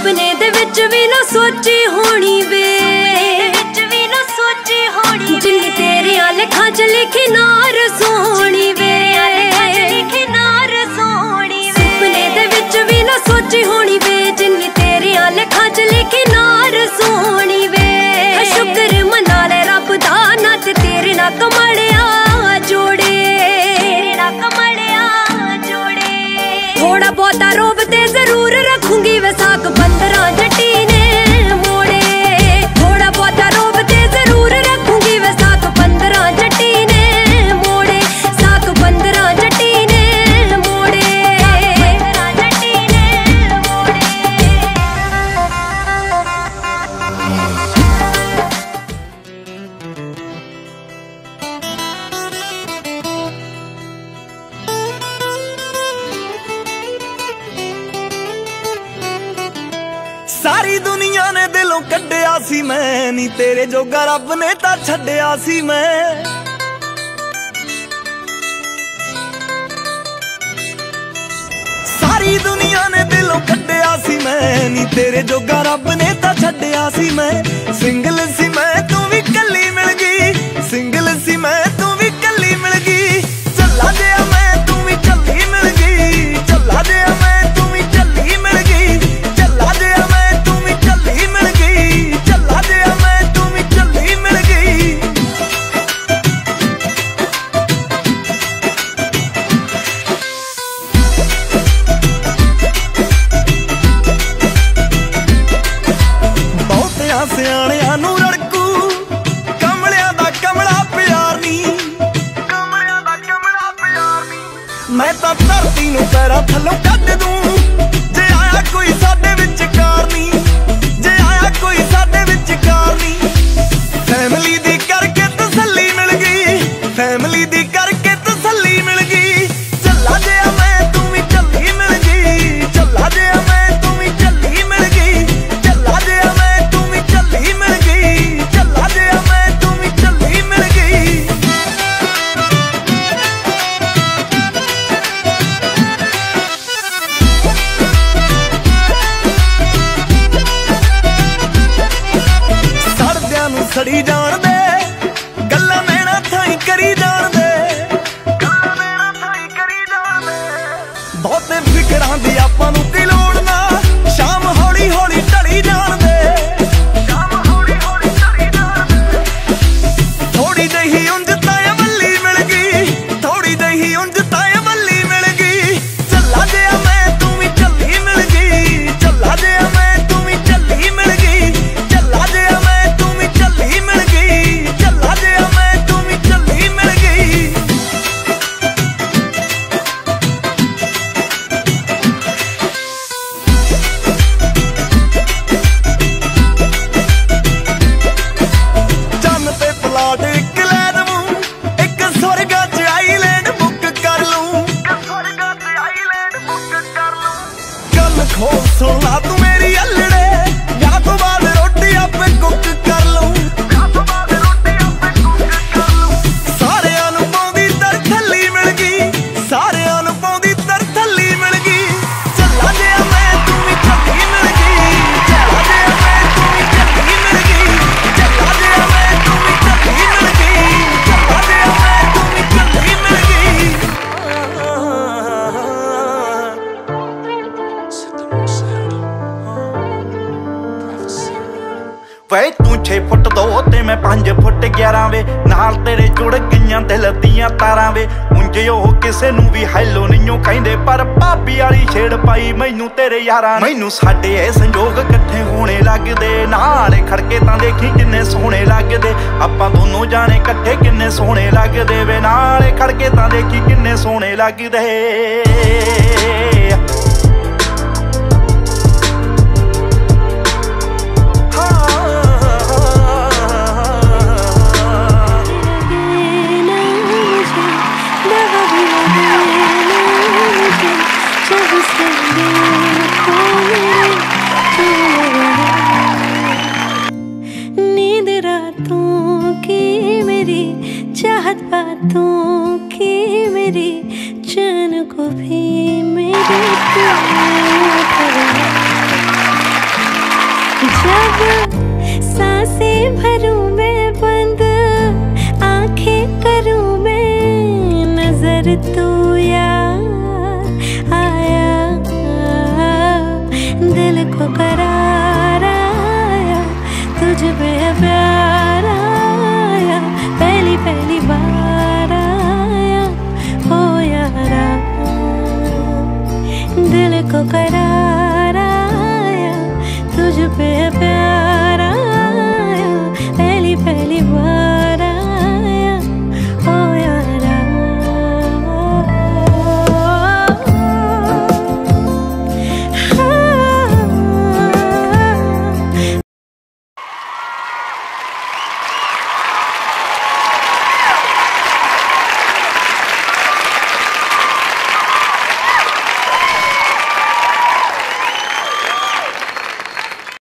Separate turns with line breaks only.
सुपने दे विच भी ना सोची होनी वे, जिन्नी तेरे लेखा च लिखी नार सोनी वे, सुपने दे विच भी ना सोची होनी वे, जिन्नी तेरे लेखा च लिखी नार सोनी वे। शुक्र मना ले रब दा ना ते तेरे ना कमड़िया जोड़े, थोड़ा बहुता रोब ते जरूर रखूंगी वे साक 15 जटी ने मोड़े, थोड़ा बहुता रोब ते जरूर रखूंगी वे साक 15 जटी ने मोड़े, साक 15 जटी ने मोड़े, 15 जटी ने मोड़े।
सारी दुनिया ने दिलों कड्डिया सी मैं, नी तेरे जोगा रब ने तां छड्डिया सी मैं। सारी दुनिया ने दिलों कड्डिया सी मैं, नी तेरे जोगा रब ने तां छड्डिया सी मैं। सिंगल सी मैं तू भी कल्ली मिल गई, सिंगल सी मैं तू भी कल्ली मिल गई। चला दिया मैं तू भी चली मिल गई, चला दिया मैं तू भी चली मिल गई, चला दिया मैं तू भी चली मिल गई, चला दिया मैं तू भी चली मिल गई। बहुतिया सियाणिया नू रड़कू, कमलिया दा कमला प्यार नी, कमलिया दा कमला प्यार नी। मैं तां धरती नू पैरां थल्लों कढ दूं, जे आया कोई साडे विचकार नी, जे आया कोई साडे विचकार नी। फैमिली दी करके तसल्ली मिल गई, फैमिली दी करके तसल्ली मिल गई। चला दिया मैं तू भी चली मिल गई, चला दिया मैं तू भी चली मिल गई, चला दिया मैं तू भी चली मिल गई, चला दिया मैं तू भी चली मिल गई। सड़दियां नू सड़ी जान दे, गल्लां नैना थाई करी जान दे, गल्लां नैना थाई करी जान दे। बहुते फिकरां दी आपां नू की लोड़ ना, शाम हौली हौली ढली जान दे, शाम हौली हौली ढली जान दे। थोड़ी जही उंज तां वल्ली मिल गई, थोड़ी जही उंज तां वल्ली मिल गई। चला दिया मैं तू भी चली मिल गई, चला दिया मैं तू भी चली मिल गई, चला दिया मैं तू भी चली मिल गई, चला दिया मैं तू भी चली मिल गई। चन्न ते प्लाट एक लै दवूं, एक स्वर्गा च आईलैंड बुक कर लूं, स्वर्गा च आईलैंड बुक कर लूं। गल खोल सुन ला तू मेरी अल्लड़े, ब्याह तो बाद रोटी आपे कुक कर लूं, ब्याह तो बाद रोटी आपे कुक कर लूं। सारियां नू पाउंदी तरथल्ली मिल गई, सारियां नू पाउंदी तरथल्ली मिल गई। चला दिया मैं तू भी चली मिल गई, चला दिया मैं तू भी चली मिल गई, चला दिया मैं तू भी चली मिल गई, चला दिया मैं तू भी चली मिल गई। वे तू 6 फुट 2 ते मैं 5 फुट 11 वे, नाल तेरे जुड़ गईयां दिल दियां तारां वे। उंज ओह किसे नू भी हैलो नहीं कहिंदे, पर भाभी वाली छेड़ पाई मैनू तेरे यारां। मैनू साडे ए संजोग इकट्ठे होने लगदे, नाल खड़के तां देखी किन्ने सोहणे लगदे। आपां दोनों जाने इकट्ठे किन्ने सोहणे लगदे वे, नाल खड़के तां देखी किन्ने सोहणे लगदे।
नींद रातों की मेरी, चाहत बातों की मेरी, चैन को भी मेरी
जब सांसें भरूं मैं बंद, आंखें करूं मैं, नजर तू यार आया, दिल को